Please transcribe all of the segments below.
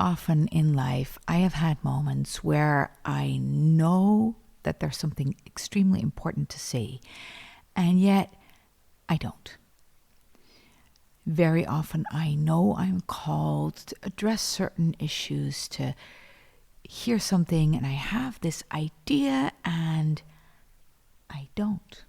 Often in life, I have had moments where I know that there's something extremely important to say, and yet I don't. Very often I know I'm called to address certain issues, to hear something, and I have this idea and I don't.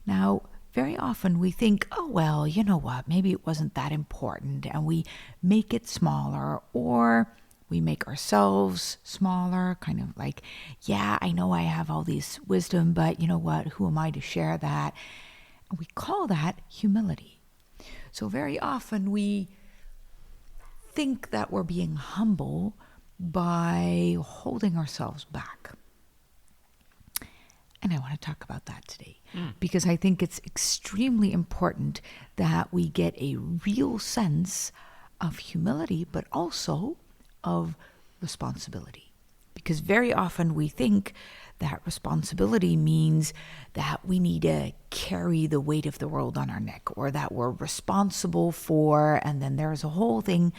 Now, very often we think, oh, well, you know what, maybe it wasn't that important, and we make it smaller, or we make ourselves smaller, kind of like, yeah, I know I have all this wisdom, but you know what, who am I to share that? And we call that humility. So very often we think that we're being humble by holding ourselves back. And I want to talk about that today because I think it's extremely important that we get a real sense of humility, but also of responsibility. Because very often we think that responsibility means that we need to carry the weight of the world on our neck, or that we're responsible for, and then there's a whole thing.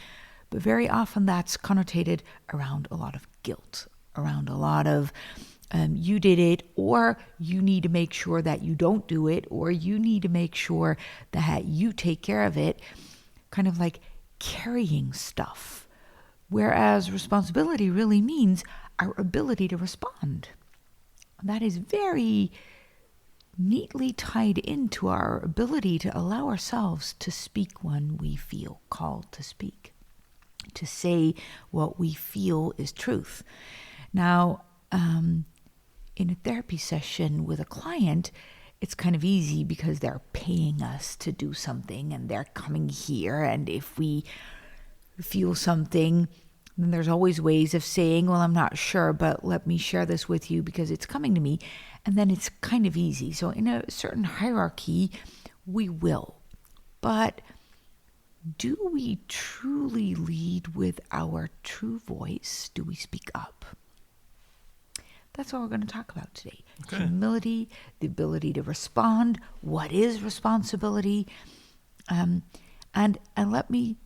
But very often that's connotated around a lot of guilt, around a lot of you did it, or you need to make sure that you don't do it, or you need to make sure that you take care of it, kind of like carrying stuff. Whereas responsibility really means our ability to respond. That is very neatly tied into our ability to allow ourselves to speak when we feel called to speak, to say what we feel is truth. Now, in a therapy session with a client, it's kind of easy because they're paying us to do something and they're coming here. And if we feel something, then there's always ways of saying, well, I'm not sure, but let me share this with you because it's coming to me. And then it's kind of easy. So in a certain hierarchy, we will. But do we truly lead with our true voice? Do we speak up? That's what we're going to talk about today. Okay. Humility, the ability to respond. What is responsibility? And let me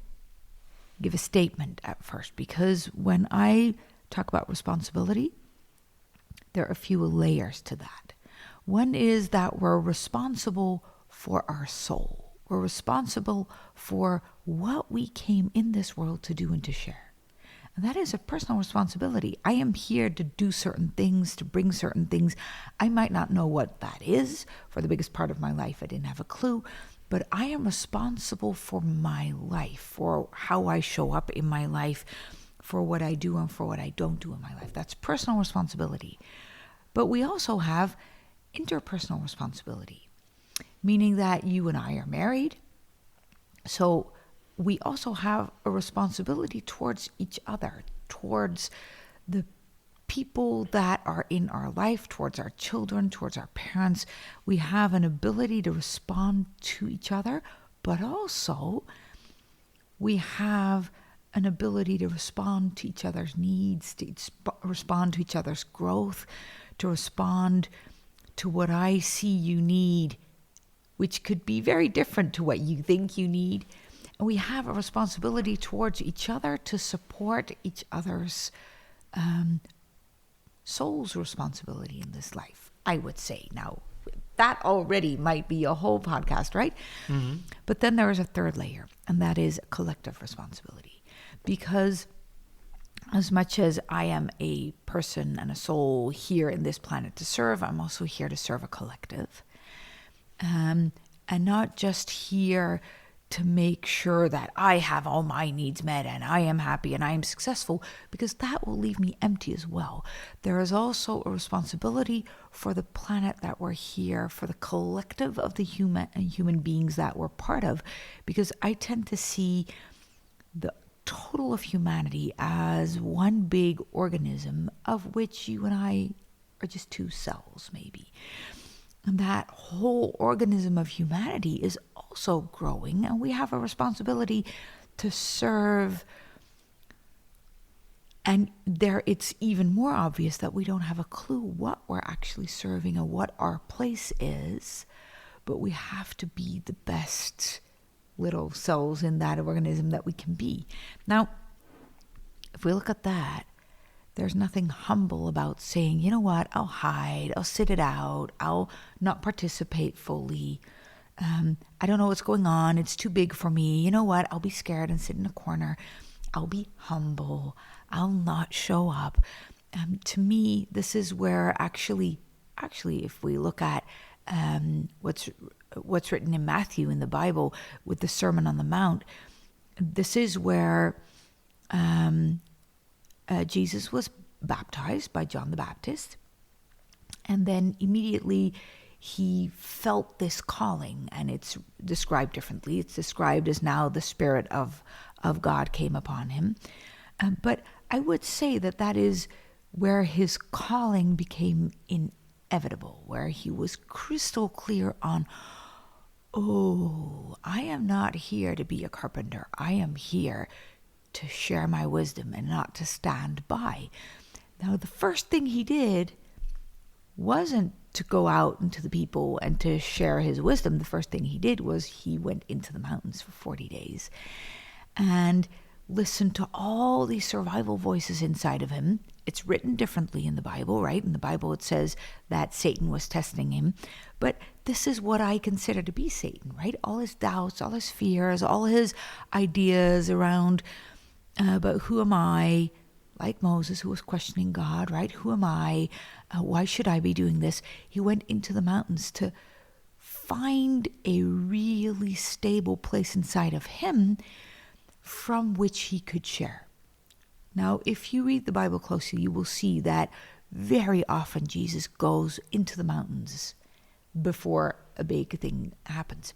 give a statement at first, because when I talk about responsibility, there are a few layers to that. One is that we're responsible for our soul. We're responsible for what we came in this world to do and to share. And that is a personal responsibility. I am here to do certain things, to bring certain things. I might not know what that is. For the biggest part of my life, I didn't have a clue. But I am responsible for my life, for how I show up in my life, for what I do and for what I don't do in my life. That's personal responsibility. But we also have interpersonal responsibility, meaning that you and I are married. So we also have a responsibility towards each other, towards the people that are in our life, towards our children, towards our parents. We have an ability to respond to each other, but also we have an ability to respond to each other's needs, to respond to each other's growth, to respond to what I see you need, which could be very different to what you think you need. And we have a responsibility towards each other to support each other's soul's responsibility in this life, I would say. Now, that already might be a whole podcast, right? Mm-hmm. But then there is a third layer, and that is collective responsibility. Because as much as I am a person and a soul here in this planet to serve, I'm also here to serve a collective. And not just here to make sure that I have all my needs met and I am happy and I am successful, because that will leave me empty as well. There is also a responsibility for the planet that we're here, for the collective of the human beings that we're part of, because I tend to see the total of humanity as one big organism of which you and I are just two cells, maybe. And that whole organism of humanity is also growing, and we have a responsibility to serve. And there, it's even more obvious that we don't have a clue what we're actually serving and what our place is, but we have to be the best little cells in that organism that we can be. Now, if we look at that, there's nothing humble about saying, you know what, I'll hide, I'll sit it out, I'll not participate fully. I don't know what's going on, it's too big for me. You know what, I'll be scared and sit in a corner. I'll be humble, I'll not show up. To me, this is where actually, if we look at what's written in Matthew in the Bible with the Sermon on the Mount, this is where Jesus was baptized by John the Baptist, and then immediately he felt this calling, and it's described differently. It's described as now the Spirit of God came upon him. But I would say that is where his calling became inevitable, where he was crystal clear on, oh, I am not here to be a carpenter. I am here to share my wisdom and not to stand by. Now, the first thing he did wasn't to go out into the people and to share his wisdom. The first thing he did was he went into the mountains for 40 days and listened to all these survival voices inside of him. It's written differently in the Bible, right? In the Bible, it says that Satan was testing him. But this is what I consider to be Satan, right? All his doubts, all his fears, all his ideas around, but who am I? Like Moses, who was questioning God, right? Who am I? Why should I be doing this? He went into the mountains to find a really stable place inside of him from which he could share. Now, if you read the Bible closely, you will see that very often Jesus goes into the mountains before a big thing happens.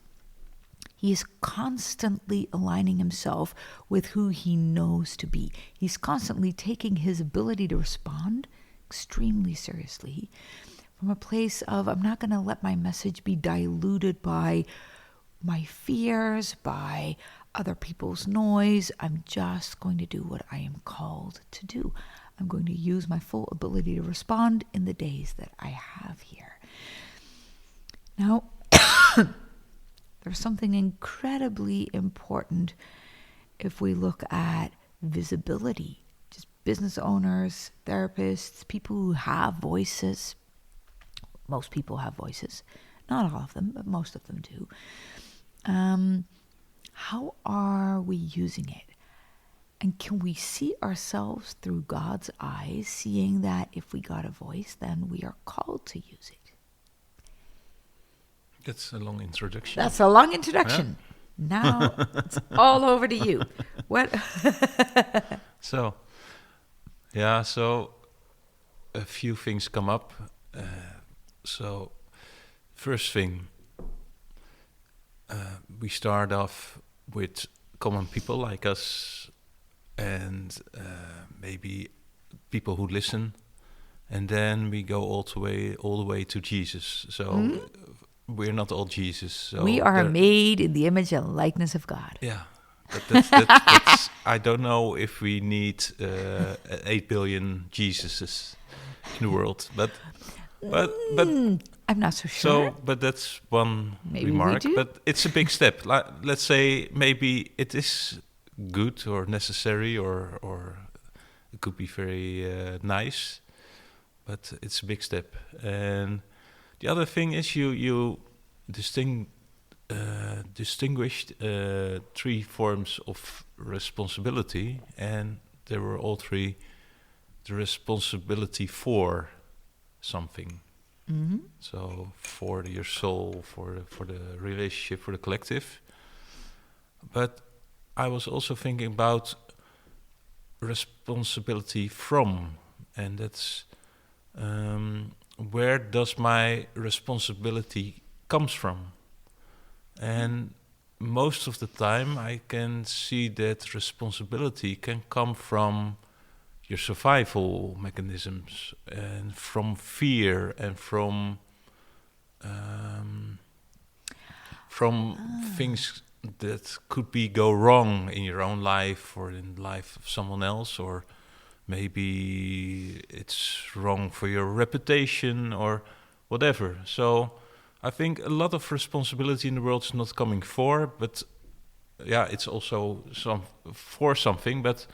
He is constantly aligning himself with who he knows to be. He's constantly taking his ability to respond extremely seriously from a place of, I'm not going to let my message be diluted by my fears, by other people's noise. I'm just going to do what I am called to do. I'm going to use my full ability to respond in the days that I have here. Now, there's something incredibly important if we look at visibility. Just business owners, therapists, people who have voices. Most people have voices. Not all of them, but most of them do. How are we using it? And can we see ourselves through God's eyes, seeing that if we got a voice, then we are called to use it? That's a long introduction. That's a long introduction. Yeah. Now it's all over to you. What? So a few things come up. So first thing, we start off with common people like us and maybe people who listen, and then we go all the way to Jesus. So we're not all Jesus. So we are made in the image and likeness of God. Yeah, but that's I don't know if we need 8 billion Jesuses in the world, but I'm not so sure. So, but that's one maybe remark. But it's a big step. Let's say maybe it is good or necessary, or it could be very nice, but it's a big step. And the other thing is you distinguished 3 forms of responsibility, and they were all 3 the responsibility for something. Mm-hmm. So for your soul, for the relationship, for the collective. But I was also thinking about responsibility from, and that's where does my responsibility comes from? And most of the time I can see that responsibility can come from your survival mechanisms and from fear and from things that could be go wrong in your own life or in the life of someone else, or maybe it's wrong for your reputation or whatever. So I think a lot of responsibility in the world is not coming but yeah, it's also for something, but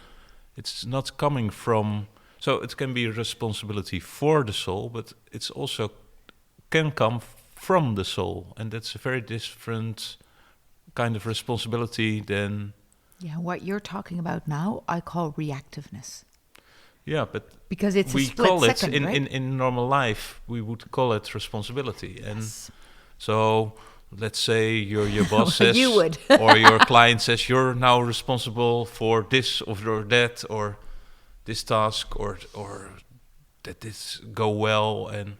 it's not coming from. So it can be responsibility for the soul, but it's also can come from the soul, and that's a very different kind of responsibility than. Yeah, what you're talking about now, I call reactiveness. Yeah, but because it's we a split call second, it right? in normal life, we would call it responsibility. Yes. And so let's say your boss says, you would. or your client says, you're now responsible for this or that or this task or that this go well. And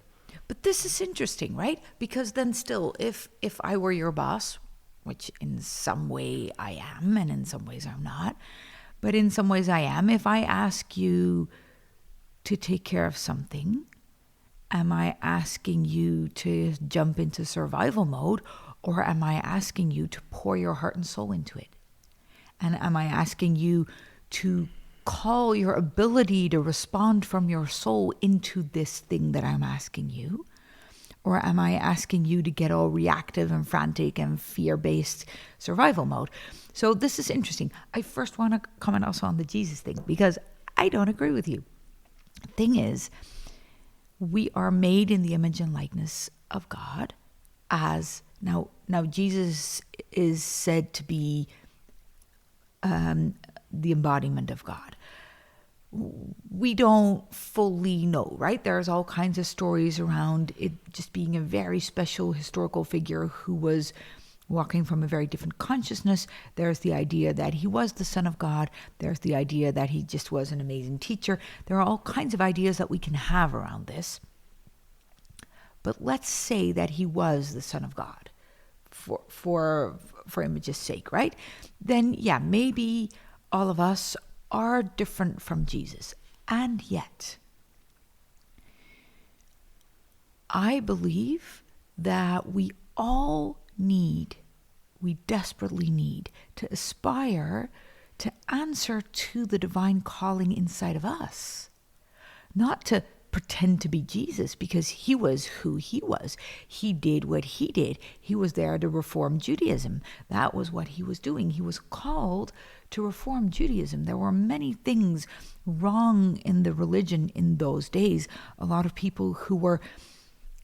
but this is interesting, right? Because then still, if I were your boss, which in some way I am, and in some ways I'm not, but in some ways I am, if I ask you to take care of something, am I asking you to jump into survival mode, or am I asking you to pour your heart and soul into it? And am I asking you to call your ability to respond from your soul into this thing that I'm asking you? Or am I asking you to get all reactive and frantic and fear-based survival mode? So this is interesting. I first want to comment also on the Jesus thing, because I don't agree with you. The thing is, we are made in the image and likeness of God. As now Jesus is said to be the embodiment of God. We don't fully know, right? There's all kinds of stories around it just being a very special historical figure who was walking from a very different consciousness. There's the idea that he was the Son of God. There's the idea that he just was an amazing teacher. There are all kinds of ideas that we can have around this. But let's say that he was the Son of God for image's sake, right? Then, yeah, maybe all of us are different from Jesus. And yet, I believe that we desperately need to aspire to answer to the divine calling inside of us. Not to pretend to be Jesus, because he was who he was. He did what he did. He was there to reform Judaism. That was what he was doing. He was called to reform Judaism. There were many things wrong in the religion in those days. A lot of people who were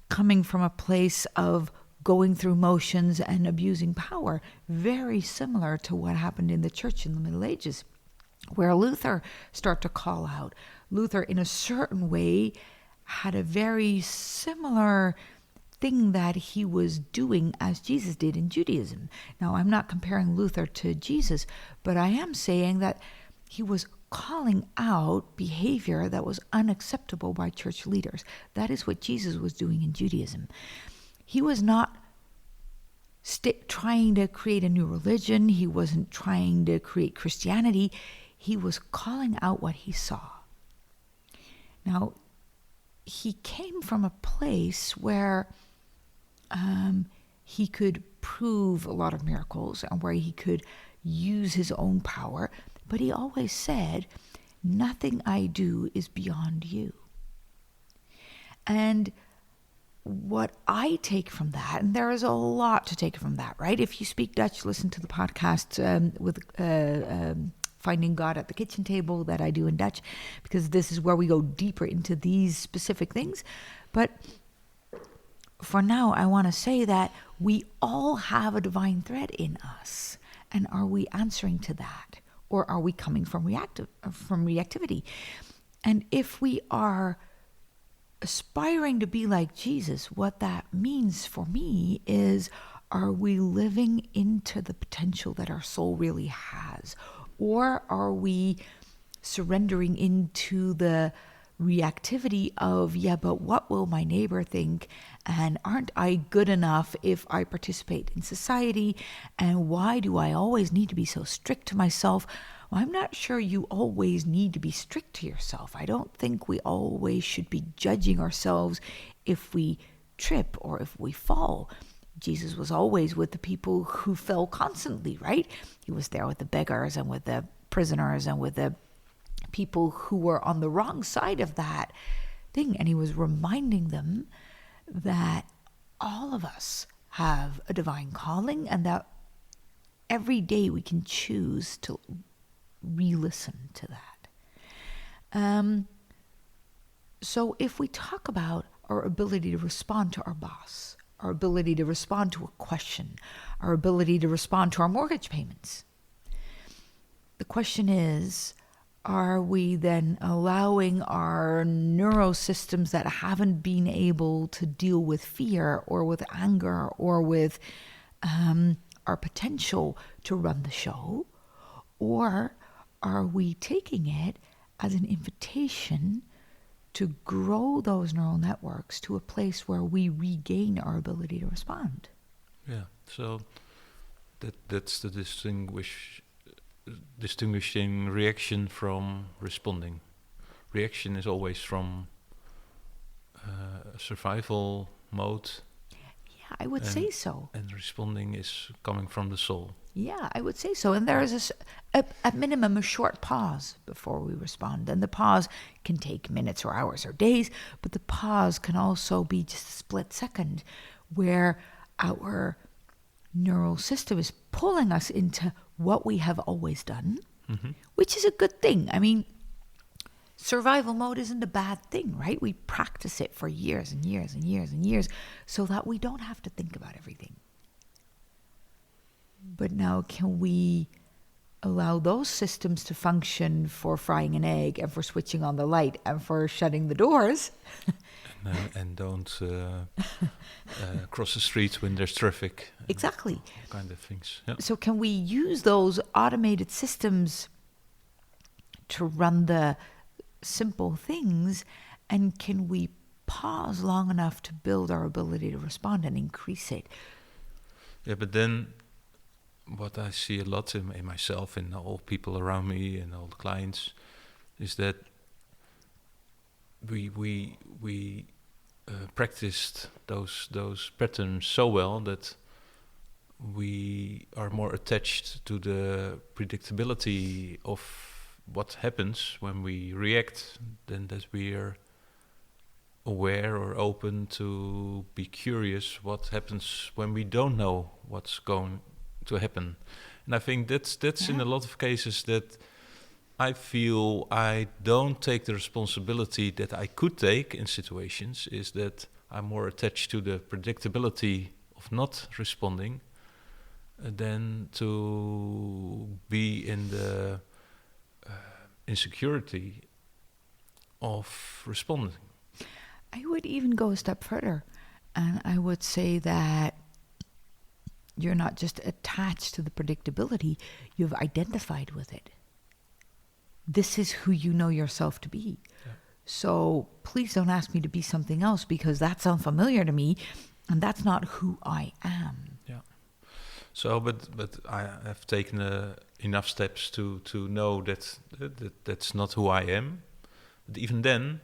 coming from a place of going through motions and abusing power, very similar to what happened in the church in the Middle Ages, where Luther started to call out. Luther, in a certain way, had a very similar thing that he was doing as Jesus did in Judaism. Now, I'm not comparing Luther to Jesus, but I am saying that he was calling out behavior that was unacceptable by church leaders. That is what Jesus was doing in Judaism. He was not trying to create a new religion. He wasn't trying to create Christianity. He was calling out what he saw. Now, he came from a place where he could prove a lot of miracles and where he could use his own power, but he always said, nothing I do is beyond you. And what I take from that, and there is a lot to take from that, right? If you speak Dutch, listen to the podcast with Finding God at the Kitchen Table that I do in Dutch, because this is where we go deeper into these specific things. But for now, I want to say that we all have a divine thread in us. And are we answering to that? Or are we coming from reactivity? And if we are aspiring to be like Jesus, what that means for me is, are we living into the potential that our soul really has? Or are we surrendering into the reactivity of, yeah, but what will my neighbor think? And aren't I good enough if I participate in society? And why do I always need to be so strict to myself? Well, I'm not sure you always need to be strict to yourself. I don't think we always should be judging ourselves if we trip or if we fall. Jesus was always with the people who fell constantly, right? He was there with the beggars and with the prisoners and with the people who were on the wrong side of that thing. And he was reminding them that all of us have a divine calling and that every day we can choose to re-listen to that. So if we talk about our ability to respond to our boss, our ability to respond to a question, our ability to respond to our mortgage payments, the question is, are we then allowing our neurosystems that haven't been able to deal with fear or with anger or with our potential to run the show? Or are we taking it as an invitation to grow those neural networks to a place where we regain our ability to respond? Yeah, so that's the distinguishing reaction from responding. Reaction is always from survival mode. Yeah, I would say so. And responding is coming from the soul. Yeah, I would say so. And there is at minimum a short pause before we respond. And the pause can take minutes or hours or days, but the pause can also be just a split second where our neural system is pulling us into what we have always done, which is a good thing. I mean, survival mode isn't a bad thing, right? We practice it for years and years and years and years so that we don't have to think about everything. But now can we allow those systems to function for frying an egg and for switching on the light and for shutting the doors? And don't cross the street when there's traffic. Exactly. All kind of things. Yeah. So can we use those automated systems to run the simple things, and can we pause long enough to build our ability to respond and increase it? Yeah, but then what I see a lot in myself and all people around me and all the clients is that we practiced those patterns so well that we are more attached to the predictability of what happens when we react than that we are aware or open to be curious what happens when we don't know what's going to happen. And I think that's in a lot of cases that I feel I don't take the responsibility that I could take in situations, is that I'm more attached to the predictability of not responding than to be in the insecurity of responding. I would even go a step further, and I would say that you're not just attached to the predictability, you've identified with it. This is who you know yourself to be. Yeah. So please don't ask me to be something else, because that's unfamiliar to me, and that's not who I am. Yeah. So, but I have taken enough steps to know that that's not who I am. But even then,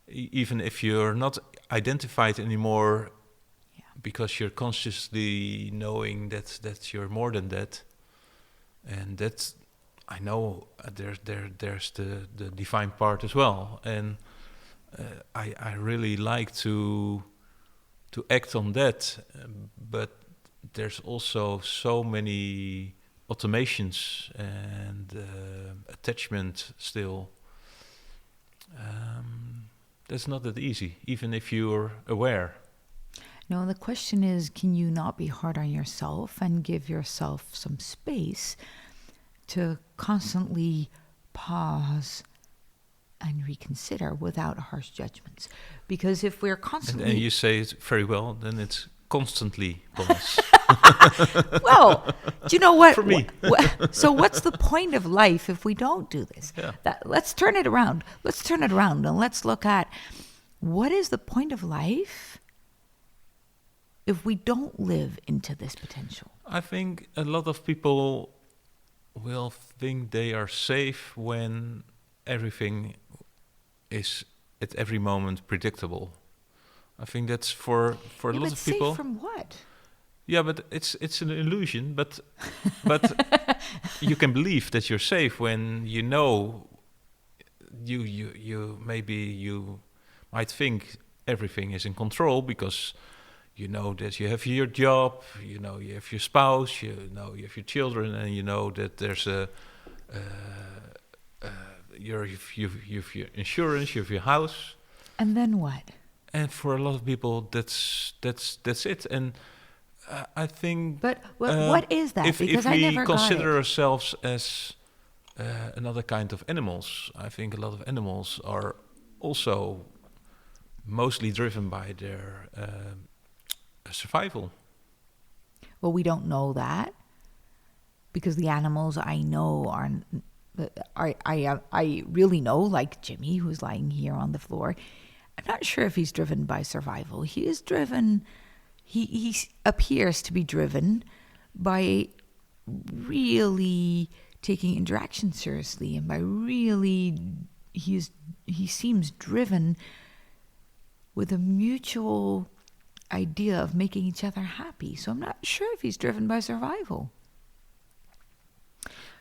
even if you're not identified anymore, because you're consciously knowing that you're more than that, and that's, I know there's the divine part as well, and I really like to act on that, but there's also so many automations and attachment still. That's not that easy, even if you're aware. No, the question is, can you not be hard on yourself and give yourself some space to constantly pause and reconsider without harsh judgments? Because if we're constantly... And you say it very well, then it's constantly pause. Well, do you know what? For me. So what's the point of life if we don't do this? Yeah. Let's turn it around. Let's turn it around and let's look at what is the point of life if we don't live into this potential? I think a lot of people will think they are safe when everything is at every moment predictable. I think that's for a lot of people. Safe from what? Yeah, but it's an illusion. But you can believe that you're safe when you know you maybe you might think everything is in control because you know that you have your job, you know you have your spouse, you know you have your children, and you know that there's you've your insurance, you have your house. And then what? And for a lot of people, that's it. And I think. But what is that? If we consider ourselves as another kind of animals, I think a lot of animals are also mostly driven by their survival. Well, we don't know that because the animals I know are. I really know, like Jimmy, who's lying here on the floor. I'm not sure if he's driven by survival. He is driven. He appears to be driven by really taking interaction seriously, and by really he seems driven with a mutual idea of making each other happy. So I'm not sure if he's driven by survival.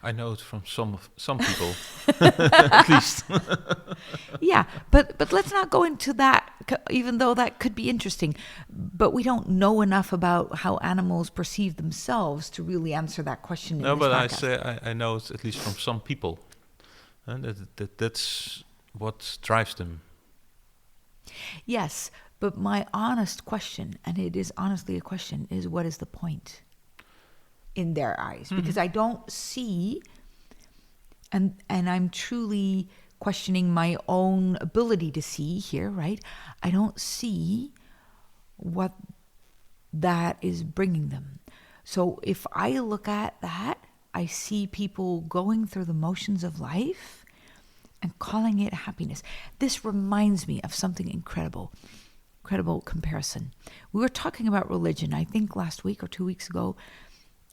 I know it from some people, at least. Yeah, but let's not go into that, even though that could be interesting. But we don't know enough about how animals perceive themselves to really answer that question. No, in this but podcast. I know it at least from some people, and that's what drives them. Yes, but my honest question, and it is honestly a question, is what is the point? In their eyes, because I don't see, and I'm truly questioning my own ability to see here, right? I don't see what that is bringing them. So if I look at that, I see people going through the motions of life and calling it happiness. This reminds me of something incredible comparison. We were talking about religion, I think last week or 2 weeks ago.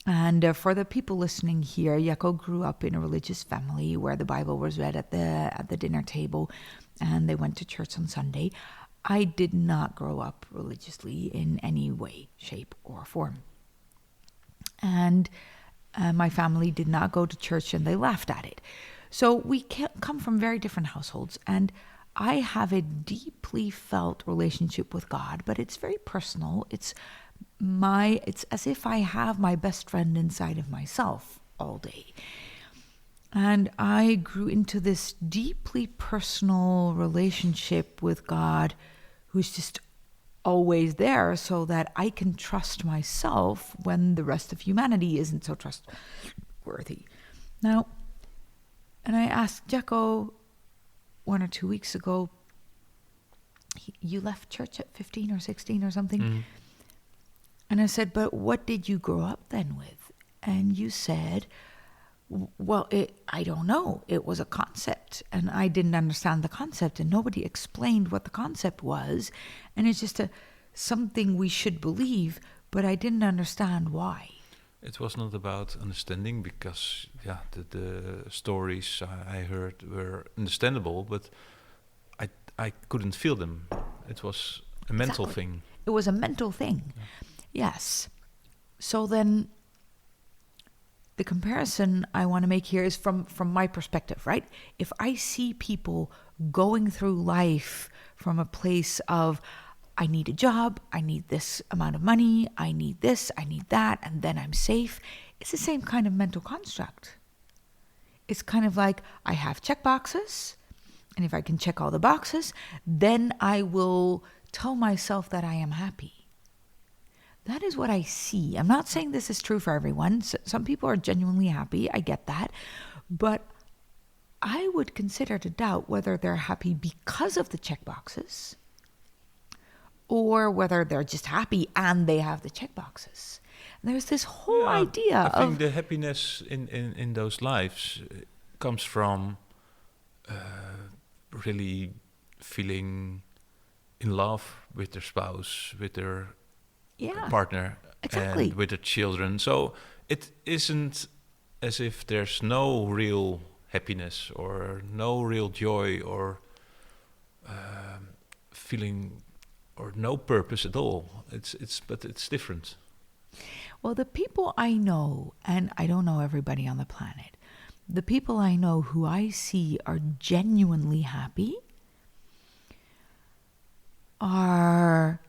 And for the people listening here, Jakko grew up in a religious family where the Bible was read at the dinner table, and they went to church on Sunday. I did not grow up religiously in any way, shape, or form. And my family did not go to church, and they laughed at it. So we come from very different households, and I have a deeply felt relationship with God, but it's very personal. It's as if I have my best friend inside of myself all day. And I grew into this deeply personal relationship with God, who's just always there, so that I can trust myself when the rest of humanity isn't so trustworthy. Now, and I asked Jakko 1 or 2 weeks ago, you left church at 15 or 16 or something? Mm-hmm. And I said, but what did you grow up then with? And you said, well, I don't know. It was a concept, and I didn't understand the concept, and nobody explained what the concept was. And it's just something we should believe, but I didn't understand why. It was not about understanding because, the stories I heard were understandable, but I couldn't feel them. It was a mental thing. It was a mental thing. Yeah. Yes. So then the comparison I want to make here is from my perspective, right? If I see people going through life from a place of, I need a job, I need this amount of money, I need this, I need that, and then I'm safe, it's the same kind of mental construct. It's kind of like, I have check boxes, and if I can check all the boxes, then I will tell myself that I am happy. That is what I see. I'm not saying this is true for everyone. Some people are genuinely happy. I get that. But I would consider to doubt whether they're happy because of the checkboxes or whether they're just happy and they have the checkboxes. And there's this whole Yeah, idea I think of the happiness in those lives comes from really feeling in love with their spouse, with their yeah, partner, and exactly. with their children. So it isn't as if there's no real happiness or no real joy or feeling or no purpose at all. But it's different. Well, the people I know, and I don't know everybody on the planet, the people I know who I see are genuinely happy are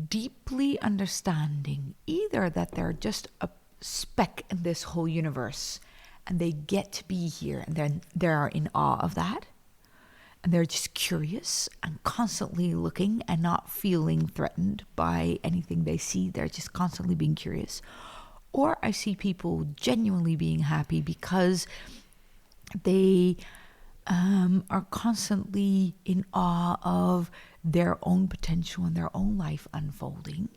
deeply understanding either that they're just a speck in this whole universe and they get to be here and then they're in awe of that, and they're just curious and constantly looking and not feeling threatened by anything they see. They're just constantly being curious. Or I see people genuinely being happy because they are constantly in awe of their own potential and their own life unfolding.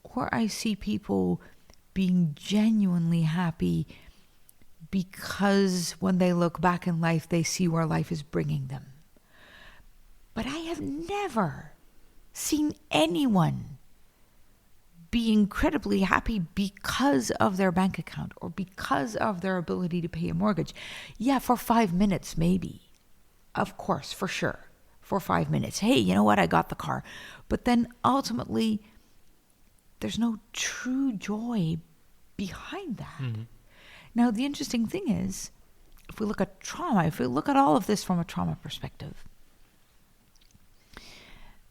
Or I see people being genuinely happy because when they look back in life, they see where life is bringing them. But I have never seen anyone be incredibly happy because of their bank account or because of their ability to pay a mortgage. Yeah, for 5 minutes, maybe. Of course, for sure. For 5 minutes. Hey, you know what? I got the car. But then ultimately, there's no true joy behind that. Mm-hmm. Now, the interesting thing is, if we look at trauma, if we look at all of this from a trauma perspective,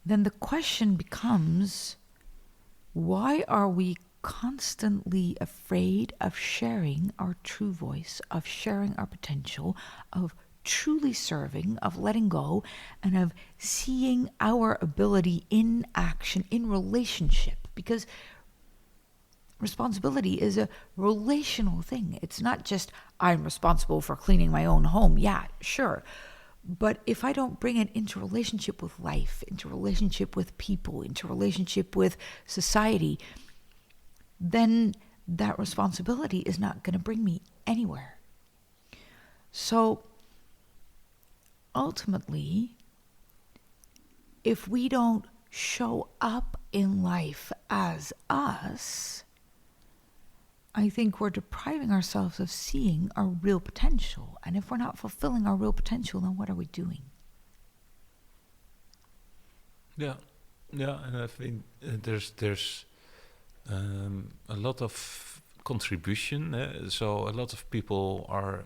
then the question becomes, why are we constantly afraid of sharing our true voice, of sharing our potential, of truly serving, of letting go, and of seeing our ability in action, in relationship? Because responsibility is a relational thing. It's not just, I'm responsible for cleaning my own home. Yeah, sure. But if I don't bring it into relationship with life, into relationship with people, into relationship with society, then that responsibility is not going to bring me anywhere. So ultimately, if we don't show up in life as us, I think we're depriving ourselves of seeing our real potential. And if we're not fulfilling our real potential, then what are we doing? Yeah, and I think there's a lot of contribution. So a lot of people are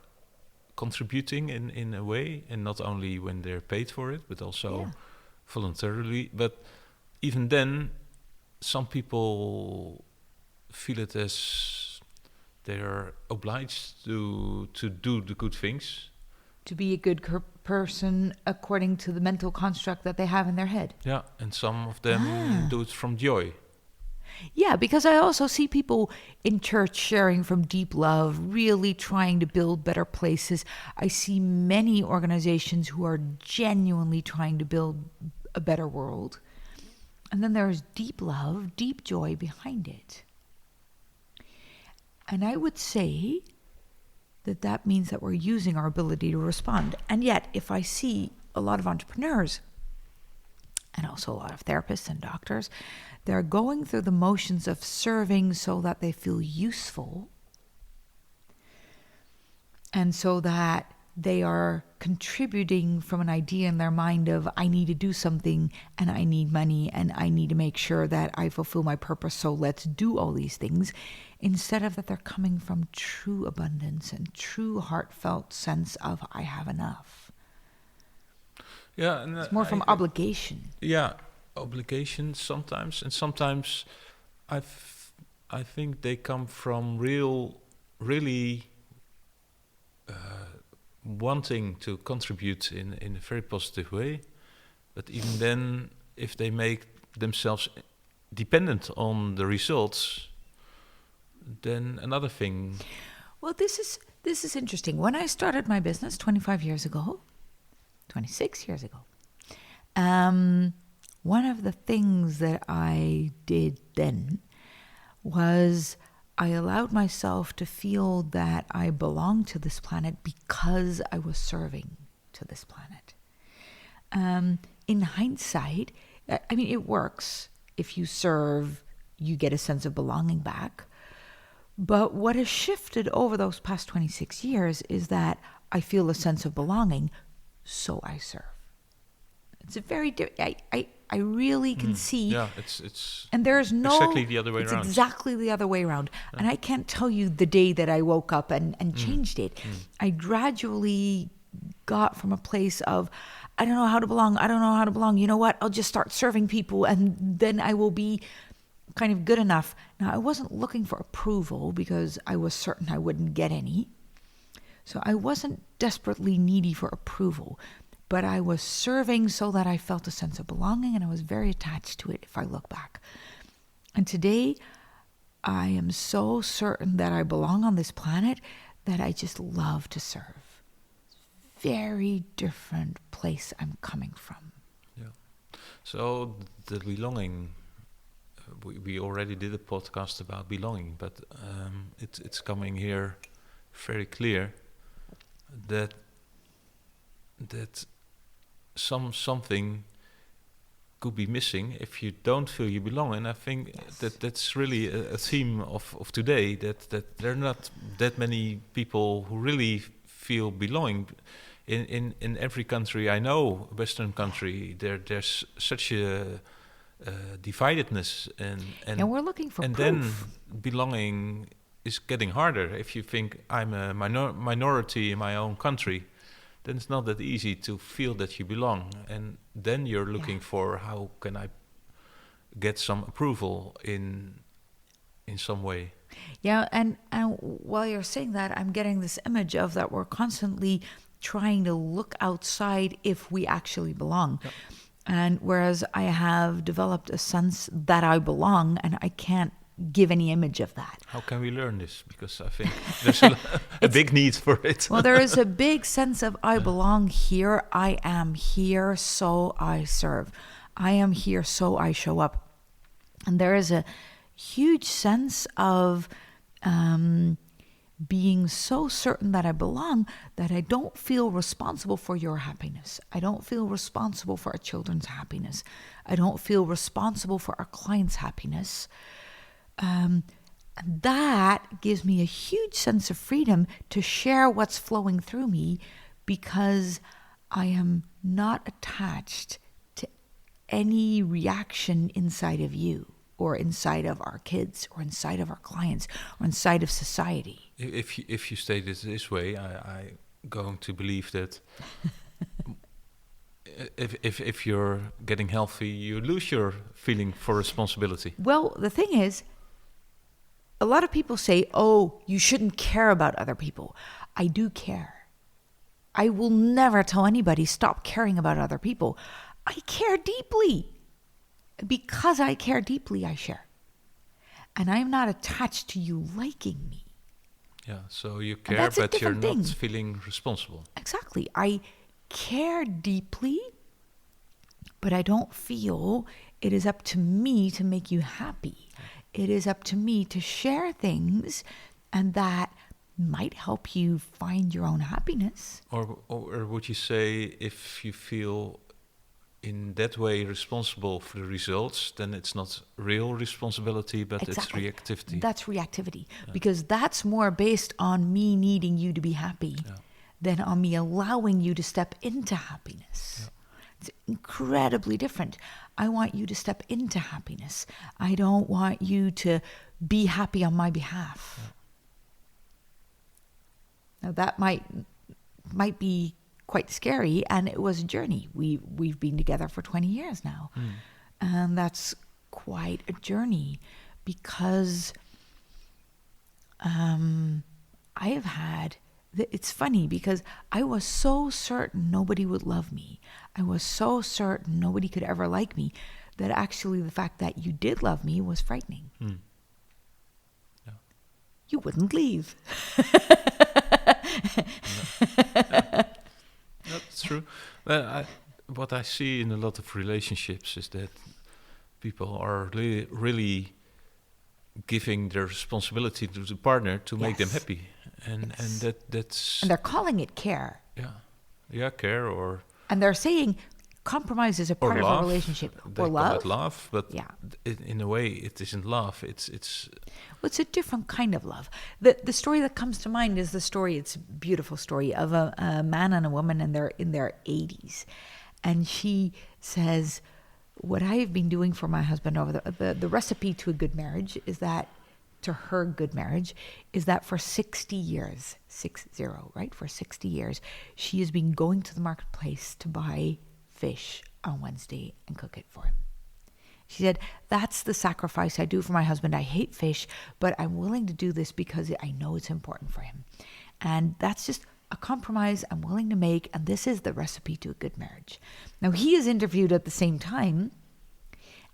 contributing in a way, and not only when they're paid for it, but also voluntarily. But even then, some people feel it as they're obliged to do the good things. To be a good person according to the mental construct that they have in their head. Yeah, and some of them do it from joy. Yeah, because I also see people in church sharing from deep love, really trying to build better places. I see many organizations who are genuinely trying to build a better world. And then there's deep love, deep joy behind it. And I would say that means that we're using our ability to respond. And yet, if I see a lot of entrepreneurs and also a lot of therapists and doctors, they're going through the motions of serving so that they feel useful and so that they are contributing from an idea in their mind of, I need to do something and I need money and I need to make sure that I fulfill my purpose, so let's do all these things, instead of that they're coming from true abundance and true heartfelt sense of, I have enough. Yeah, and it's more from obligation. Yeah, obligation sometimes, and sometimes I think they come from really wanting to contribute in a very positive way. But even then, if they make themselves dependent on the results, then another thing. Well, this is interesting. When I started my business 26 years ago, one of the things that I did then was I allowed myself to feel that I belonged to this planet because I was serving to this planet. In hindsight, I mean, it works. If you serve, you get a sense of belonging back. But what has shifted over those past 26 years is that I feel a sense of belonging, so I serve. It's a very I really can see. Yeah, it's and there's no exactly the other way around. It's exactly the other way around. Yeah. And I can't tell you the day that I woke up and changed it. I gradually got from a place of, I don't know how to belong. I don't know how to belong. You know what? I'll just start serving people and then I will be kind of good enough. Now, I wasn't looking for approval because I was certain I wouldn't get any. So I wasn't desperately needy for approval, but I was serving so that I felt a sense of belonging, and I was very attached to it if I look back. And today, I am so certain that I belong on this planet that I just love to serve. Very different place I'm coming from. Yeah. So the belonging, we already did a podcast about belonging, but it's coming here very clear that something could be missing if you don't feel you belong. And I think that's really a theme of today, that there are not that many people who really feel belonging. In every country I know, Western country, there's such a dividedness, and we're looking for and proof. Then belonging is getting harder. If you think I'm a minority in my own country, then it's not that easy to feel that you belong. And then you're looking for, how can I get some approval in some way? Yeah, and while you're saying that, I'm getting this image of that we're constantly trying to look outside if we actually belong. Yep. And whereas I have developed a sense that I belong, and I can't give any image of that. How can we learn this? Because I think there's a big need for it. Well, there is a big sense of I belong here. I am here, so I serve. I am here, so I show up. And there is a huge sense of being so certain that I belong that I don't feel responsible for your happiness. I don't feel responsible for our children's happiness. I don't feel responsible for our clients' happiness. And that gives me a huge sense of freedom to share what's flowing through me, because I am not attached to any reaction inside of you, or inside of our kids, or inside of our clients, or inside of society. If you state it this way, I'm going to believe that if you're getting healthy, you lose your feeling for responsibility. Well, the thing is, a lot of people say, oh, you shouldn't care about other people. I do care. I will never tell anybody stop caring about other people. I care deeply. Because I care deeply, I share. And I'm not attached to you liking me. Yeah, so you care, but you're not feeling responsible. Exactly. I care deeply, but I don't feel it is up to me to make you happy. It is up to me to share things, and that might help you find your own happiness. Or would you say, if you feel in that way responsible for the results, then it's not real responsibility, but exactly. It's reactivity. That's reactivity, because that's more based on me needing you to be happy than on me allowing you to step into happiness. Yeah. It's incredibly different. I want you to step into happiness. I don't want you to be happy on my behalf. Yeah. Now that might be quite scary, and it was a journey. We've been together for 20 years now, and that's quite a journey, because I have had. It's funny, because I was so certain nobody would love me. I was so certain nobody could ever like me, that actually the fact that you did love me was frightening. Yeah. You wouldn't leave. That's true. what I see in a lot of relationships is that people are really giving their responsibility to the partner to make them Yes. happy, and Yes. that's And they're calling it care. care or And they're saying compromise is a part of a love. relationship. They Or call love. it love, but Yeah. in a way it isn't love. It's Well, it's a different kind of love. The story that comes to mind is the story, it's a beautiful story, of a man and a woman, and they're in their 80s. And she says, what I have been doing for my husband over the recipe to a good marriage is that, to her good marriage, is that for 60 years, 60, right? For 60 years, she has been going to the marketplace to buy fish on Wednesday and cook it for him. She said, that's the sacrifice I do for my husband. I hate fish, but I'm willing to do this because I know it's important for him. And that's just a compromise I'm willing to make, and this is the recipe to a good marriage. Now, he is interviewed at the same time,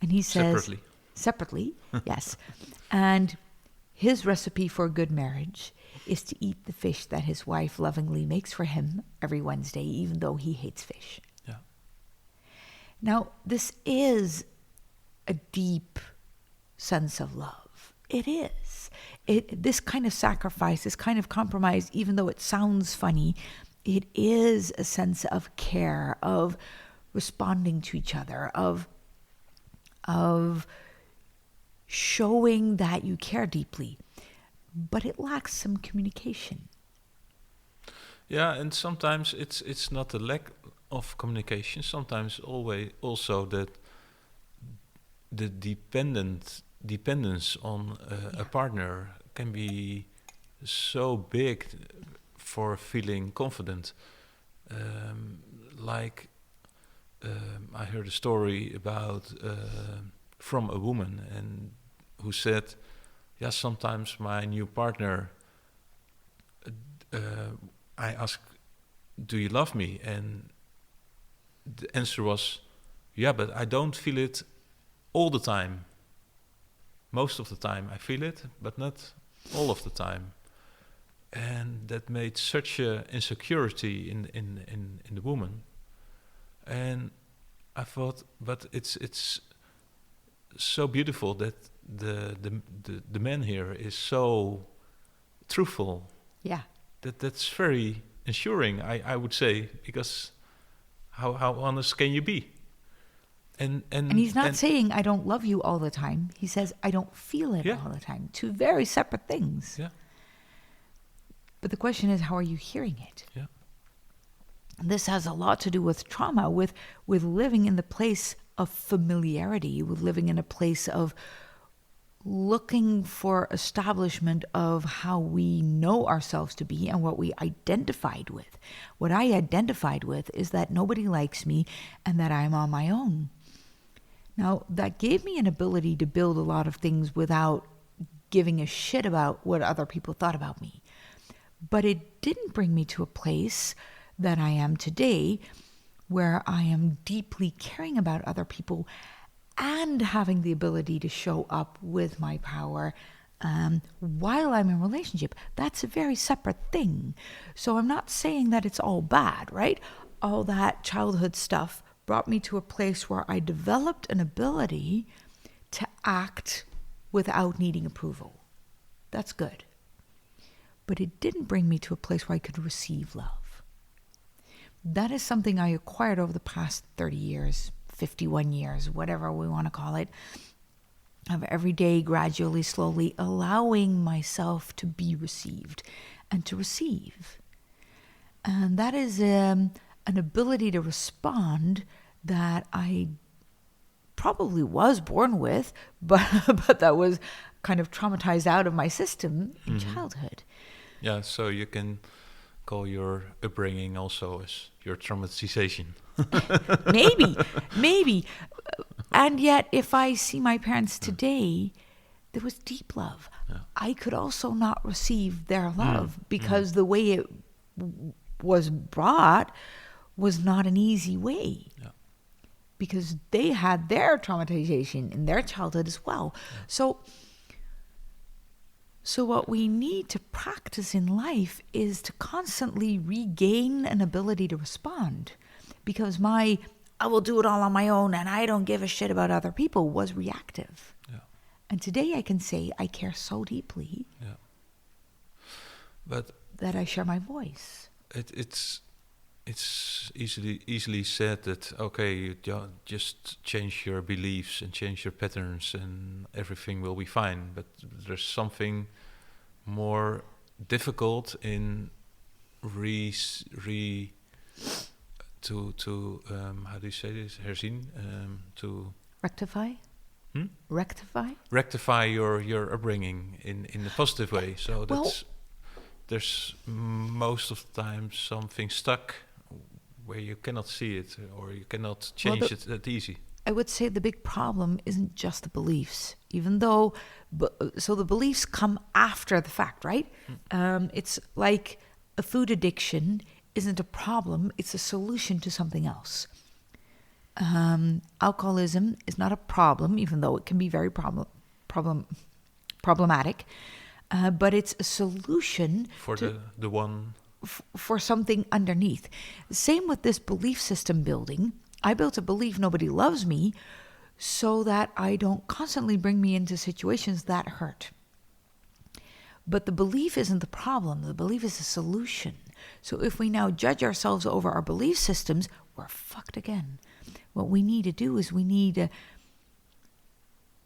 and he says... Separately, yes. And his recipe for a good marriage is to eat the fish that his wife lovingly makes for him every Wednesday, even though he hates fish. Yeah. Now, this is a deep sense of love. It is. This kind of sacrifice, this kind of compromise, even though it sounds funny, it is a sense of care, of responding to each other, of showing that you care deeply. But it lacks some communication. Yeah, and sometimes it's not a lack of communication. Sometimes also that the dependence on a partner can be so big for feeling confident. I heard a story about from a woman and who said, "Yeah, sometimes my new partner, I ask, do you love me? And the answer was, yeah, but I don't feel it all the time. Most of the time I feel it, but not all of the time." And that made such a insecurity in the woman. And I thought, but it's so beautiful that the man here is so truthful. Yeah. That's very ensuring, I would say, because how honest can you be? And he's not saying I don't love you all the time. He says I don't feel it all the time. Two very separate things. Yeah. But the question is, how are you hearing it? Yeah. And this has a lot to do with trauma, with living in the place of familiarity, with living in a place of looking for establishment of how we know ourselves to be and what we identified with. What I identified with is that nobody likes me and that I'm on my own. Now, that gave me an ability to build a lot of things without giving a shit about what other people thought about me. But it didn't bring me to a place that I am today, where I am deeply caring about other people and having the ability to show up with my power while I'm in a relationship. That's a very separate thing. So I'm not saying that it's all bad, right? All that childhood stuff brought me to a place where I developed an ability to act without needing approval. That's good. But it didn't bring me to a place where I could receive love. That is something I acquired over the past 30 years, 51 years, whatever we want to call it, of every day, gradually, slowly allowing myself to be received and to receive. And that is an ability to respond that I probably was born with, but that was kind of traumatized out of my system in childhood. Yeah, so you can call your upbringing also as your traumatization. Maybe. And yet, if I see my parents today, there was deep love. Yeah. I could also not receive their love because the way it was brought was not an easy way. Yeah. Because they had their traumatization in their childhood as well. Yeah. So what we need to practice in life is to constantly regain an ability to respond. Because my I will do it all on my own and I don't give a shit about other people was reactive. Yeah. And today I can say I care so deeply that I share my voice. It's easily said that, okay, you just change your beliefs and change your patterns and everything will be fine. But there's something more difficult in how do you say this? Herzien? To rectify? Rectify your upbringing in a positive way. So there's most of the time something stuck where you cannot see it or you cannot change it that easy. I would say the big problem isn't just the beliefs, even though, so the beliefs come after the fact, right? It's like a food addiction isn't a problem, it's a solution to something else. Alcoholism is not a problem, even though it can be very problematic, but it's a solution for the one for something underneath. Same with this belief system building. I built a belief nobody loves me so that I don't constantly bring me into situations that hurt. But the belief isn't the problem. The belief is a solution. So if we now judge ourselves over our belief systems, we're fucked again. What we need to do is we need to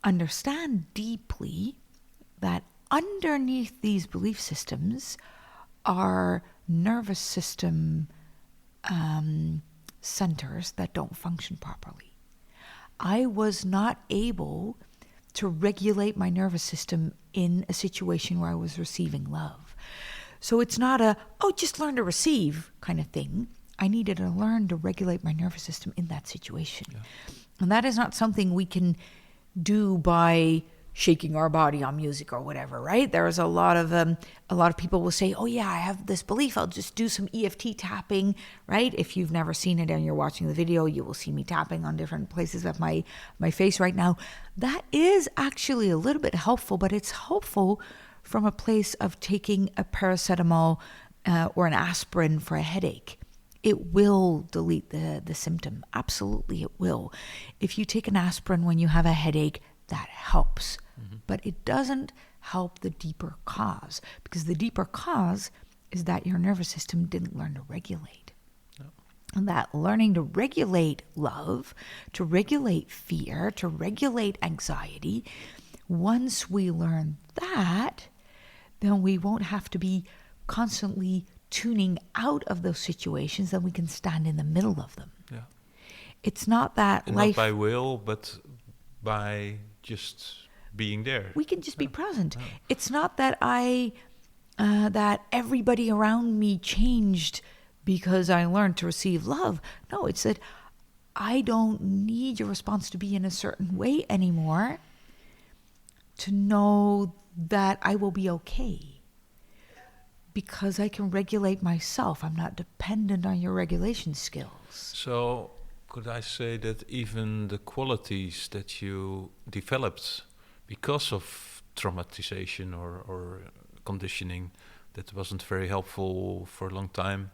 understand deeply that underneath these belief systems are nervous system centers that don't function properly. I was not able to regulate my nervous system in a situation where I was receiving love. So it's not just learn to receive kind of thing. I needed to learn to regulate my nervous system in that situation. Yeah. And that is not something we can do by shaking our body on music or whatever, right? There's a lot of people will say, oh yeah, I have this belief, I'll just do some EFT tapping, right? If you've never seen it and you're watching the video, you will see me tapping on different places of my face right now. That is actually a little bit helpful, but it's helpful from a place of taking a paracetamol or an aspirin for a headache. It will delete the symptom. Absolutely, it will. If you take an aspirin when you have a headache, that helps. Mm-hmm. But it doesn't help the deeper cause, because the deeper cause is that your nervous system didn't learn to regulate. No. And that learning to regulate love, to regulate fear, to regulate anxiety, once we learn that, then we won't have to be constantly tuning out of those situations, then we can stand in the middle of them. Yeah. It's not that and life... Not by will, but by just being there. We can just be present. It's not that that everybody around me changed because I learned to receive love. No, it's that I don't need your response to be in a certain way anymore to know that I will be okay. Because I can regulate myself. I'm not dependent on your regulation skills. So could I say that even the qualities that you developed because of traumatization or conditioning that wasn't very helpful for a long time,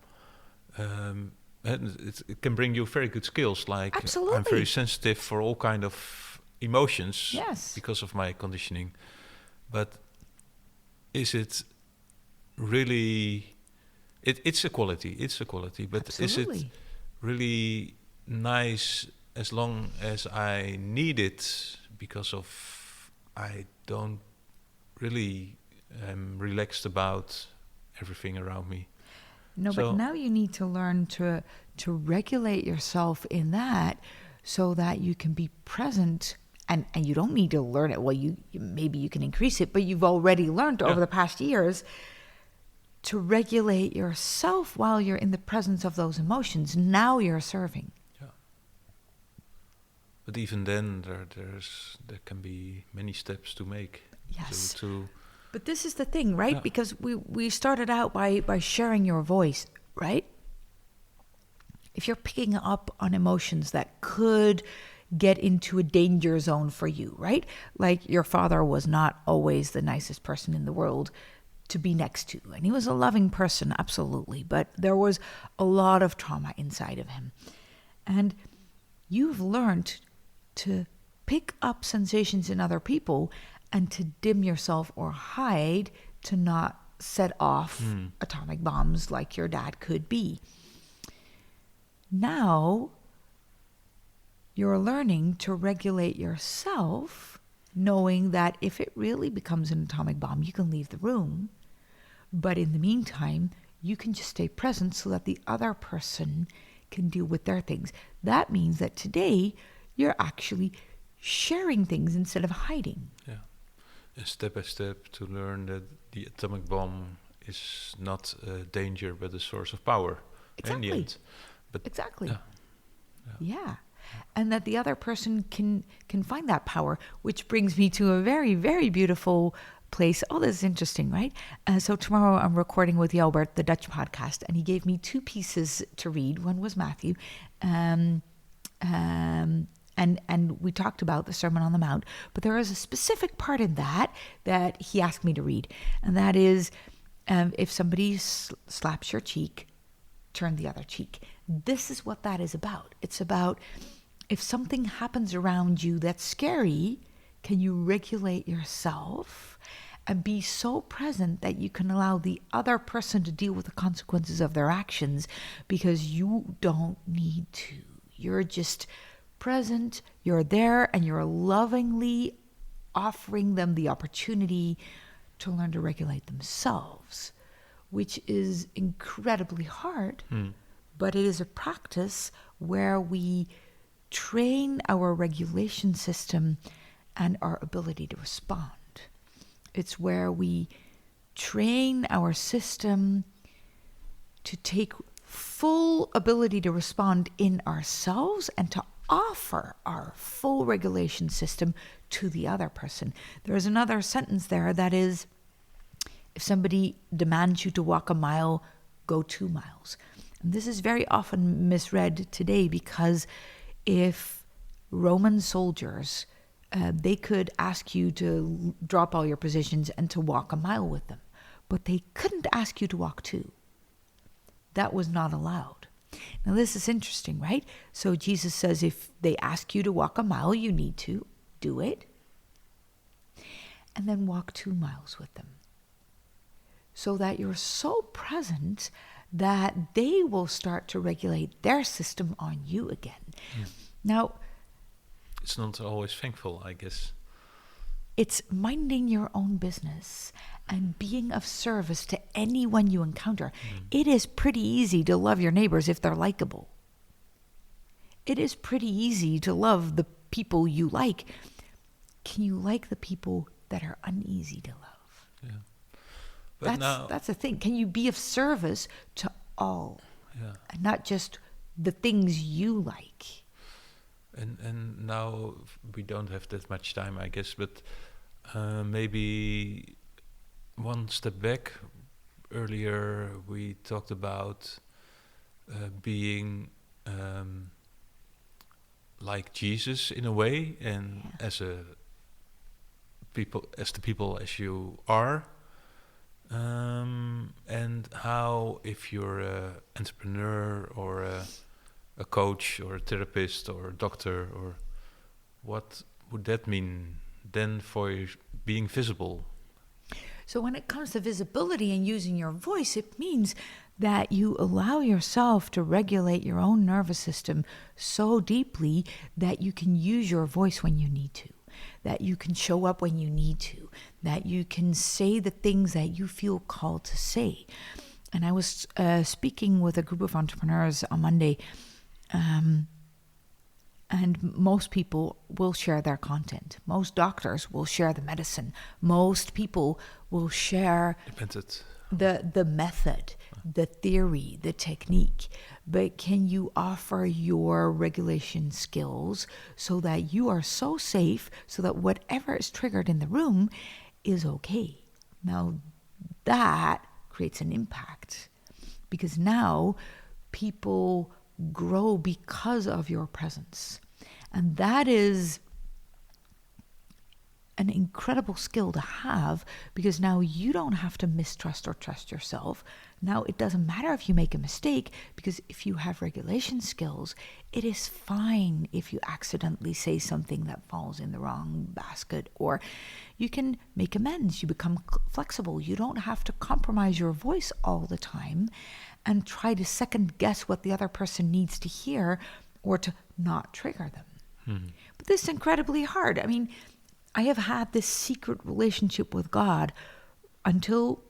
and it can bring you very good skills, like Absolutely. I'm very sensitive for all kind of emotions because of my conditioning. But is it really... It's a quality, but Absolutely. Is it really nice as long as I need it, because of I don't really am relaxed about everything around me? No, but now you need to learn to regulate yourself in that so that you can be present, and you don't need to learn it. Well, maybe you can increase it, but you've already learned over the past years to regulate yourself while you're in the presence of those emotions. Now you're serving. Yeah. But even then, there can be many steps to make. Yes. To but this is the thing, right? Yeah. Because we started out by sharing your voice, right? If you're picking up on emotions that could get into a danger zone for you, right? Like your father was not always the nicest person in the world to be next to. And he was a loving person, absolutely. But there was a lot of trauma inside of him. And you've learned to pick up sensations in other people and to dim yourself or hide to not set off atomic bombs like your dad could be. Now, you're learning to regulate yourself, knowing that if it really becomes an atomic bomb, you can leave the room. But in the meantime, you can just stay present so that the other person can deal with their things. That means that today, you're actually sharing things instead of hiding. Yeah. And step by step to learn that the atomic bomb is not a danger but a source of power. Exactly. In the end. But exactly. Yeah. And that the other person can find that power, which brings me to a very, very beautiful place. Oh, this is interesting, right? So tomorrow I'm recording with Jelbert, the Dutch podcast, and he gave me 2 pieces to read. One was Matthew, and we talked about the Sermon on the Mount, but there is a specific part in that he asked me to read, and that is, if somebody slaps your cheek, turn the other cheek. This is what that is about. It's about if something happens around you that's scary, can you regulate yourself and be so present that you can allow the other person to deal with the consequences of their actions, because you don't need to. You're just present, you're there, and you're lovingly offering them the opportunity to learn to regulate themselves, which is incredibly hard, but it is a practice where we train our regulation system and our ability to respond. It's where we train our system to take full ability to respond in ourselves and to offer our full regulation system to the other person. There's another sentence there that is, if somebody demands you to walk a mile, go 2 miles. And this is very often misread today, because if Roman soldiers, they could ask you to drop all your positions and to walk a mile with them, but they couldn't ask you to walk 2. That was not allowed. Now this is interesting, right? So Jesus says if they ask you to walk a mile, you need to do it, and then walk 2 miles with them, so that you're so present that they will start to regulate their system on you again. Now, it's not always thankful, I guess. It's minding your own business and being of service to anyone you encounter. It is pretty easy to love your neighbors if they're likable. It is pretty easy to love the people you like. Can you like the people that are uneasy to love? Yeah. But that's the thing. Can you be of service to all, and not just the things you like? And now we don't have that much time, I guess, but maybe one step back. Earlier we talked about being like Jesus in a way, and as the people as you are. And how, if you're an entrepreneur or a coach or a therapist or a doctor, or what would that mean then for being visible? So when it comes to visibility and using your voice, it means that you allow yourself to regulate your own nervous system so deeply that you can use your voice when you need to, that you can show up when you need to, that you can say the things that you feel called to say. And I was speaking with a group of entrepreneurs on Monday, and most people will share their content. Most doctors will share the medicine. Most people will share the method, the theory, the technique. But can you offer your regulation skills so that you are so safe, so that whatever is triggered in the room is okay? Now that creates an impact, because now people grow because of your presence. And that is an incredible skill to have, because now you don't have to mistrust or trust yourself. Now it doesn't matter if you make a mistake, because if you have regulation skills, it is fine if you accidentally say something that falls in the wrong basket, or you can make amends. You become flexible. You don't have to compromise your voice all the time and try to second guess what the other person needs to hear or to not trigger them. But this is incredibly hard. I mean, I have had this secret relationship with God until,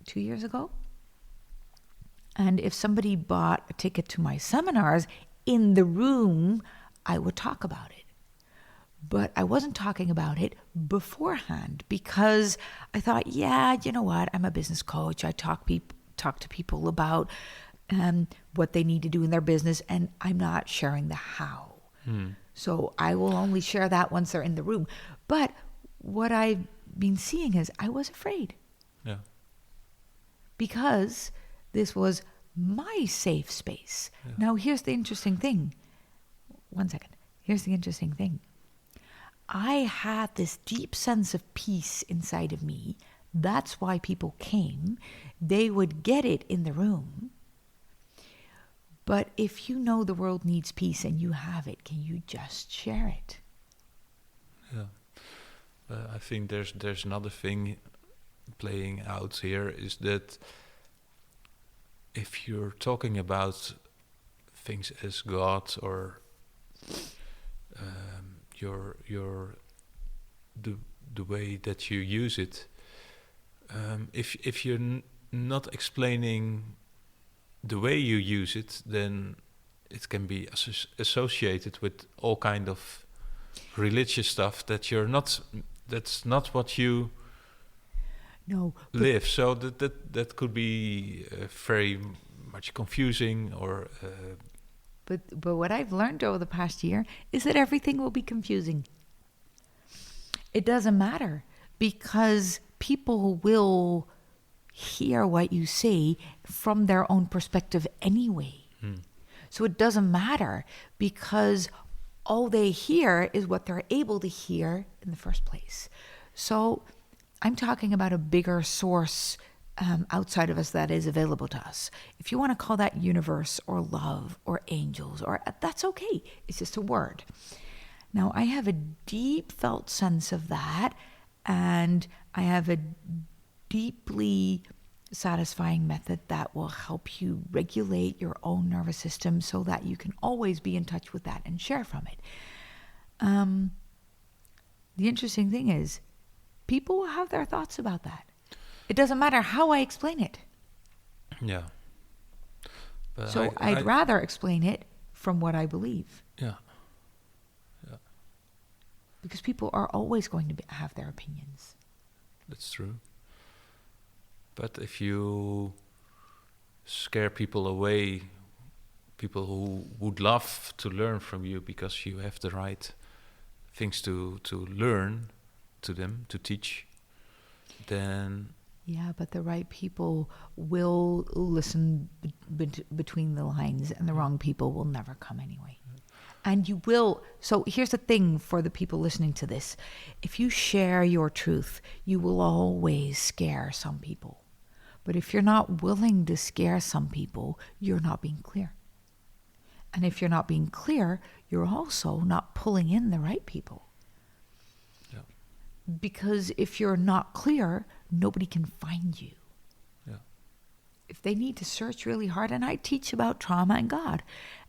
2 years ago? And if somebody bought a ticket to my seminars, in the room, I would talk about it. But I wasn't talking about it beforehand, because I thought, yeah, you know what? I'm a business coach. I talk to people about what they need to do in their business, and I'm not sharing the how. So I will only share that once they're in the room. But what I've been seeing is I was afraid. Yeah. Because this was my safe space. Yeah. Now, here's the interesting thing. One second. Here's the interesting thing. I had this deep sense of peace inside of me. That's why people came. They would get it in the room. But if you know the world needs peace and you have it, can you just share it? Yeah. I think there's another thing playing out here, is that if you're talking about things as God, or the way that you use it, if you're not explaining the way you use it, then it can be associated with all kind of religious stuff that's not what you live. So that could be very much confusing, or But what I've learned over the past year is that everything will be confusing. It doesn't matter, because people will hear what you say from their own perspective anyway. So it doesn't matter, because all they hear is what they're able to hear in the first place. So I'm talking about a bigger source outside of us that is available to us. If you want to call that universe or love or angels, or that's okay. It's just a word. Now, I have a deep felt sense of that, and I have a deeply satisfying method that will help you regulate your own nervous system so that you can always be in touch with that and share from it. The interesting thing is, people will have their thoughts about that. It doesn't matter how I explain it. Yeah. But So I'd rather explain it from what I believe. Yeah. Yeah. Because people are always going to have their opinions. That's true. But if you scare people away, people who would love to learn from you because you have the right things to learn to them, to teach, then... Yeah, but the right people will listen between the lines, and the wrong people will never come anyway. And you will. So here's the thing for the people listening to this. If you share your truth, you will always scare some people. But if you're not willing to scare some people, you're not being clear. And if you're not being clear, you're also not pulling in the right people. Yeah. Because if you're not clear, nobody can find you. Yeah. If they need to search really hard, and I teach about trauma and God.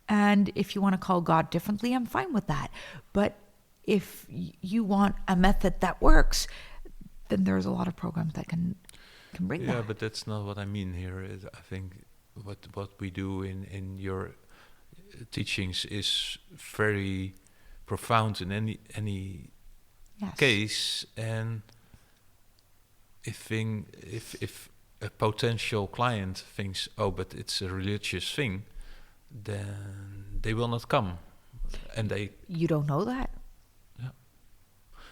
And if you want to call God differently, I'm fine with that. But if you want a method that works, then there's a lot of programs that can bring that. Yeah, but that's not what I mean here. I think what we do in your teachings is very profound in any Yes. case. And if a potential client thinks, oh, but it's a religious thing, then they will not come. And You don't know that. Yeah.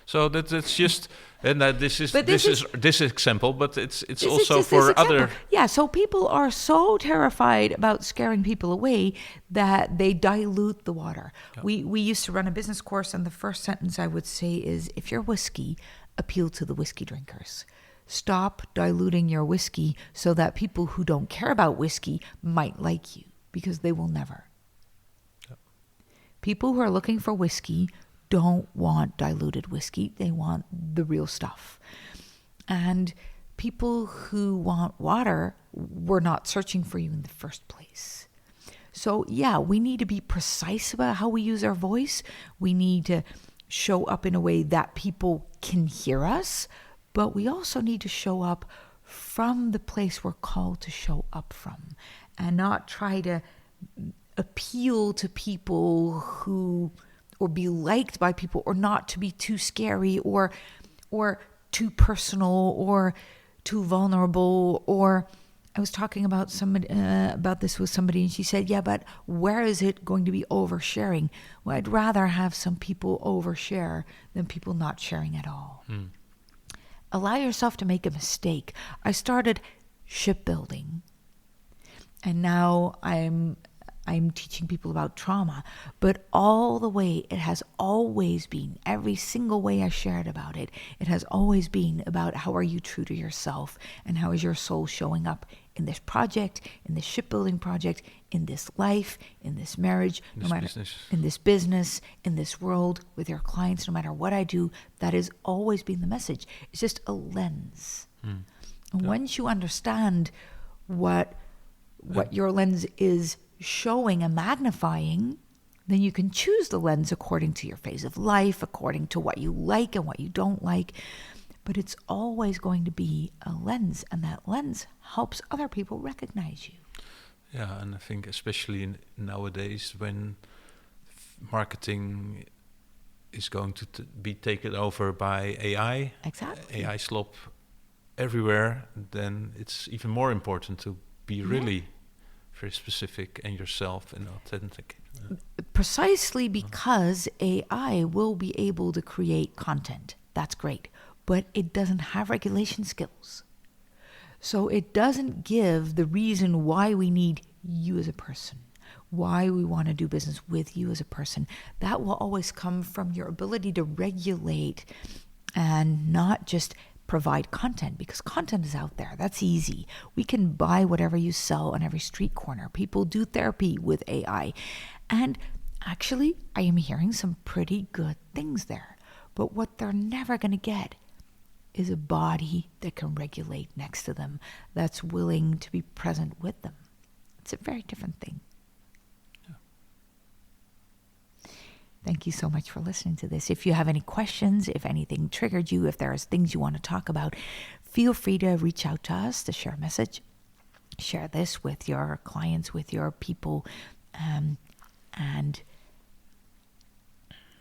So that's just, and this is But this example, but it's this also is just for this example. other. Yeah, so people are so terrified about scaring people away that they dilute the water. Yeah. We used to run a business course, and the first sentence I would say is, if you're whiskey, appeal to the whiskey drinkers. Stop diluting your whiskey so that people who don't care about whiskey might like you, because they will never. Yeah. People who are looking for whiskey don't want diluted whiskey. They want the real stuff. And people who want water were not searching for you in the first place. So yeah, we need to be precise about how we use our voice. We need to show up in a way that people can hear us, but we also need to show up from the place we're called to show up from, and not try to appeal to people who, or be liked by people, or not to be too scary or too personal or too vulnerable. Or I was talking about about this with somebody, and she said, yeah, but where is it going to be oversharing? Well, I'd rather have some people overshare than people not sharing at all. Allow yourself to make a mistake. I started shipbuilding, and now I'm teaching people about trauma, but all the way, it has always been, every single way I shared about it, it has always been about how are you true to yourself, and how is your soul showing up in this project, in this shipbuilding project, in this life, in this marriage, in this business, in this world, with your clients, no matter what I do. That has always been the message. It's just a lens. And once you understand what your lens is showing and magnifying, then you can choose the lens according to your phase of life, according to what you like and what you don't like. But it's always going to be a lens, and that lens helps other people recognize you. Yeah, and I think especially nowadays, when marketing is going to be taken over by AI, Exactly. AI slop everywhere, then it's even more important to be really very specific and yourself and authentic. Precisely because AI will be able to create content. That's great. But it doesn't have regulation skills. So it doesn't give the reason why we need you as a person, why we want to do business with you as a person. That will always come from your ability to regulate and not just provide content, because content is out there. That's easy. We can buy whatever you sell on every street corner. People do therapy with AI. And actually, I am hearing some pretty good things there. But what they're never going to get is a body that can regulate next to them, that's willing to be present with them. It's a very different thing. Thank you so much for listening to this. If you have any questions, if anything triggered you, if there's things you want to talk about, feel free to reach out to us, to share a message. Share this with your clients, with your people, and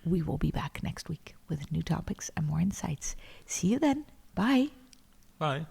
we will be back next week with new topics and more insights. See you then. Bye. Bye.